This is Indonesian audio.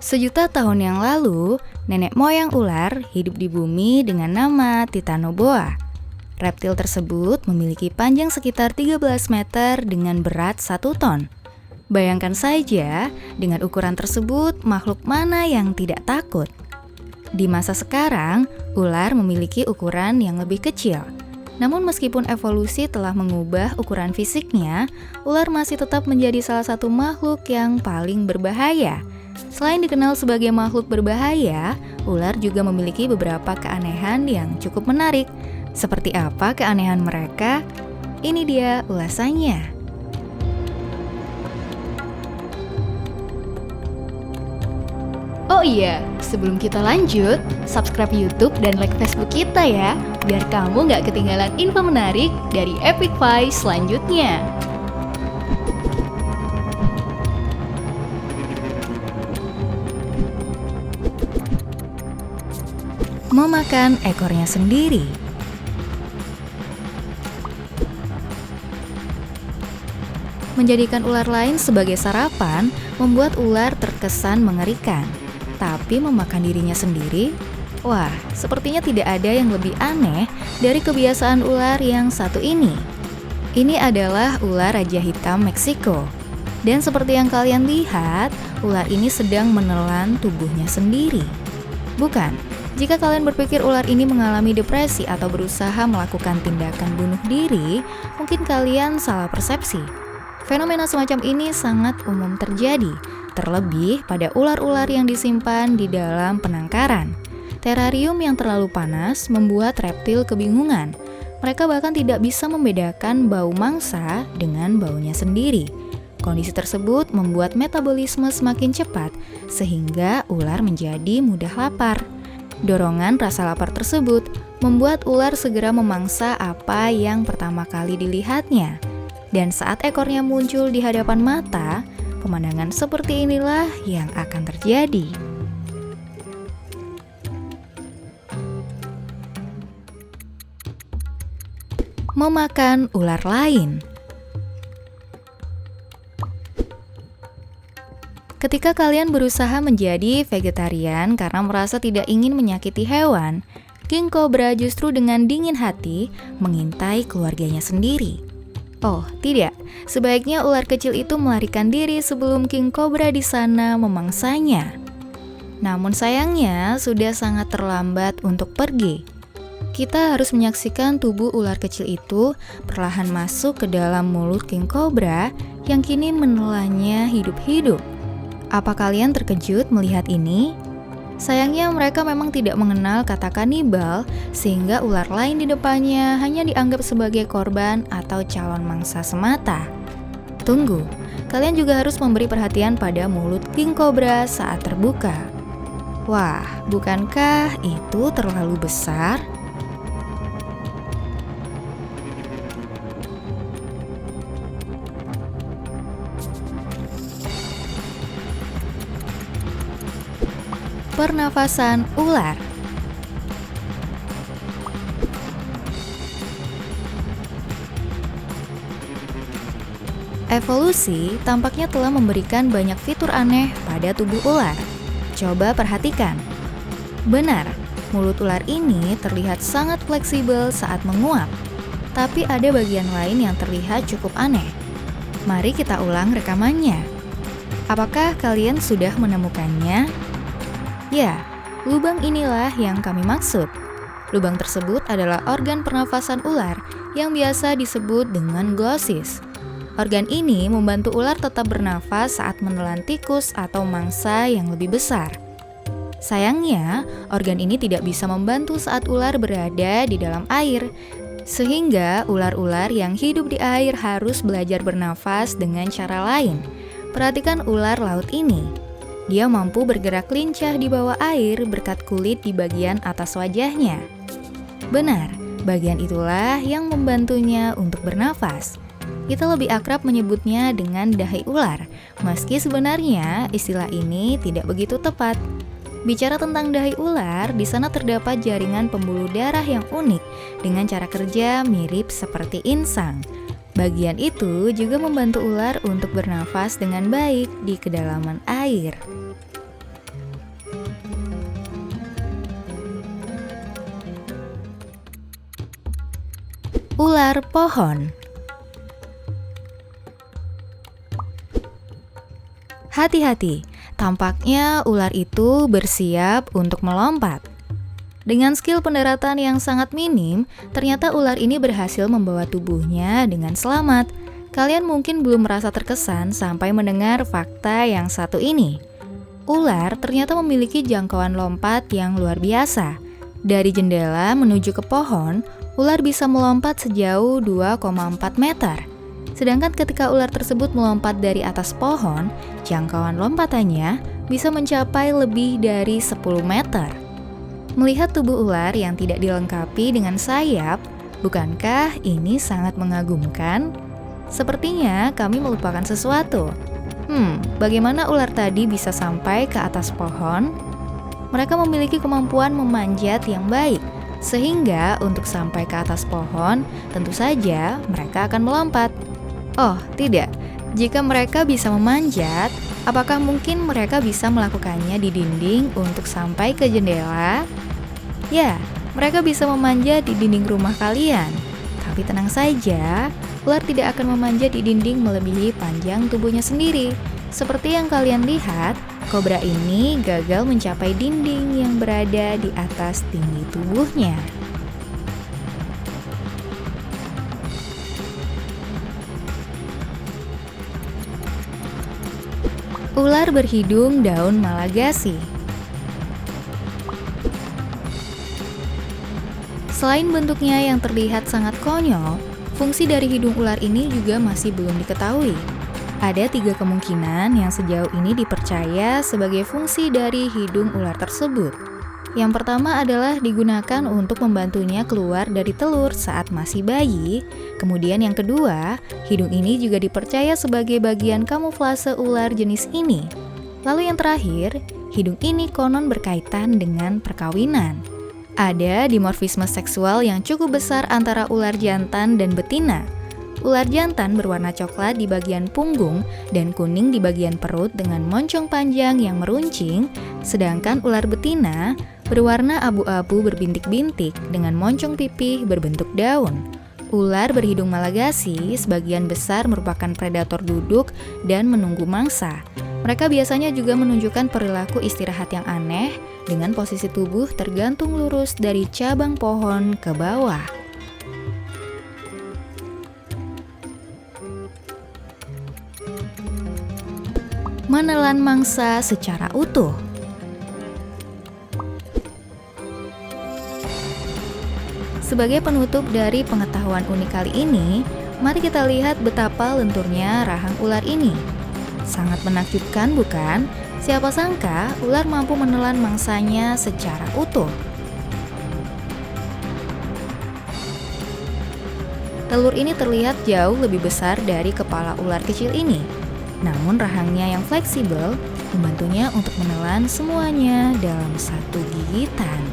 Sejuta tahun yang lalu, nenek moyang ular hidup di bumi dengan nama Titanoboa. Reptil tersebut memiliki panjang sekitar 13 meter dengan berat 1 ton. Bayangkan saja, dengan ukuran tersebut, makhluk mana yang tidak takut? Di masa sekarang, ular memiliki ukuran yang lebih kecil. Namun meskipun evolusi telah mengubah ukuran fisiknya, ular masih tetap menjadi salah satu makhluk yang paling berbahaya. Selain dikenal sebagai makhluk berbahaya, ular juga memiliki beberapa keanehan yang cukup menarik. Seperti apa keanehan mereka? Ini dia ulasannya. Oh iya, sebelum kita lanjut, subscribe YouTube dan like Facebook kita ya, biar kamu nggak ketinggalan info menarik dari Epic Five selanjutnya. Memakan ekornya sendiri. Menjadikan ular lain sebagai sarapan membuat ular terkesan mengerikan. Tapi memakan dirinya sendiri? Wah, sepertinya tidak ada yang lebih aneh dari kebiasaan ular yang satu ini. Ini adalah ular raja hitam Meksiko. Dan seperti yang kalian lihat, ular ini sedang menelan tubuhnya sendiri. Bukan, jika kalian berpikir ular ini mengalami depresi atau berusaha melakukan tindakan bunuh diri, mungkin kalian salah persepsi. Fenomena semacam ini sangat umum terjadi, terlebih pada ular-ular yang disimpan di dalam penangkaran. Terarium yang terlalu panas membuat reptil kebingungan. Mereka bahkan tidak bisa membedakan bau mangsa dengan baunya sendiri. Kondisi tersebut membuat metabolisme semakin cepat, sehingga ular menjadi mudah lapar. Dorongan rasa lapar tersebut membuat ular segera memangsa apa yang pertama kali dilihatnya. Dan saat ekornya muncul di hadapan mata, pemandangan seperti inilah yang akan terjadi. Memakan ular lain. Ketika kalian berusaha menjadi vegetarian karena merasa tidak ingin menyakiti hewan, King Cobra justru dengan dingin hati mengintai keluarganya sendiri. Oh, tidak. Sebaiknya ular kecil itu melarikan diri sebelum King Cobra di sana memangsanya. Namun sayangnya sudah sangat terlambat untuk pergi. Kita harus menyaksikan tubuh ular kecil itu perlahan masuk ke dalam mulut King Cobra yang kini menelannya hidup-hidup. Apa kalian terkejut melihat ini? Sayangnya mereka memang tidak mengenal kata kanibal, sehingga ular lain di depannya hanya dianggap sebagai korban atau calon mangsa semata. Tunggu, kalian juga harus memberi perhatian pada mulut King Cobra saat terbuka. Wah, bukankah itu terlalu besar? Pernafasan ular. Evolusi tampaknya telah memberikan banyak fitur aneh pada tubuh ular. Coba perhatikan. Benar, mulut ular ini terlihat sangat fleksibel saat menguap. Tapi ada bagian lain yang terlihat cukup aneh. Mari kita ulang rekamannya. Apakah kalian sudah menemukannya? Ya, lubang inilah yang kami maksud. Lubang tersebut adalah organ pernafasan ular yang biasa disebut dengan glossis. Organ ini membantu ular tetap bernafas saat menelan tikus atau mangsa yang lebih besar. Sayangnya, organ ini tidak bisa membantu saat ular berada di dalam air, sehingga ular-ular yang hidup di air harus belajar bernafas dengan cara lain. Perhatikan ular laut ini. Dia mampu bergerak lincah di bawah air berkat kulit di bagian atas wajahnya. Benar, bagian itulah yang membantunya untuk bernafas. Kita lebih akrab menyebutnya dengan dahi ular, meski sebenarnya istilah ini tidak begitu tepat. Bicara tentang dahi ular, di sana terdapat jaringan pembuluh darah yang unik dengan cara kerja mirip seperti insang. Bagian itu juga membantu ular untuk bernafas dengan baik di kedalaman air. Ular pohon. Hati-hati, tampaknya ular itu bersiap untuk melompat. Dengan skill pendaratan yang sangat minim, ternyata ular ini berhasil membawa tubuhnya dengan selamat. Kalian mungkin belum merasa terkesan sampai mendengar fakta yang satu ini. Ular ternyata memiliki jangkauan lompat yang luar biasa. Dari jendela menuju ke pohon, ular bisa melompat sejauh 2,4 meter. Sedangkan ketika ular tersebut melompat dari atas pohon, jangkauan lompatannya bisa mencapai lebih dari 10 meter. Melihat tubuh ular yang tidak dilengkapi dengan sayap, bukankah ini sangat mengagumkan? Sepertinya kami melupakan sesuatu. Bagaimana ular tadi bisa sampai ke atas pohon? Mereka memiliki kemampuan memanjat yang baik, sehingga untuk sampai ke atas pohon, tentu saja mereka akan melompat. Oh, tidak. Jika mereka bisa memanjat, apakah mungkin mereka bisa melakukannya di dinding untuk sampai ke jendela? Ya, mereka bisa memanjat di dinding rumah kalian. Tapi tenang saja, ular tidak akan memanjat di dinding melebihi panjang tubuhnya sendiri. Seperti yang kalian lihat, kobra ini gagal mencapai dinding yang berada di atas tinggi tubuhnya. Ular berhidung daun Malagasy. Selain bentuknya yang terlihat sangat konyol, fungsi dari hidung ular ini juga masih belum diketahui. Ada 3 kemungkinan yang sejauh ini dipercaya sebagai fungsi dari hidung ular tersebut. Yang pertama adalah digunakan untuk membantunya keluar dari telur saat masih bayi. Kemudian yang kedua, hidung ini juga dipercaya sebagai bagian kamuflase ular jenis ini. Lalu yang terakhir, hidung ini konon berkaitan dengan perkawinan. Ada dimorfisme seksual yang cukup besar antara ular jantan dan betina. Ular jantan berwarna coklat di bagian punggung dan kuning di bagian perut dengan moncong panjang yang meruncing, sedangkan ular betina berwarna abu-abu berbintik-bintik dengan moncong pipih berbentuk daun. Ular berhidung Malagasy sebagian besar merupakan predator duduk dan menunggu mangsa. Mereka biasanya juga menunjukkan perilaku istirahat yang aneh dengan posisi tubuh tergantung lurus dari cabang pohon ke bawah. Menelan mangsa secara utuh. Sebagai penutup dari pengetahuan unik kali ini, mari kita lihat betapa lenturnya rahang ular ini. Sangat menakjubkan, bukan? Siapa sangka ular mampu menelan mangsanya secara utuh. Telur ini terlihat jauh lebih besar dari kepala ular kecil ini. Namun rahangnya yang fleksibel membantunya untuk menelan semuanya dalam satu gigitan.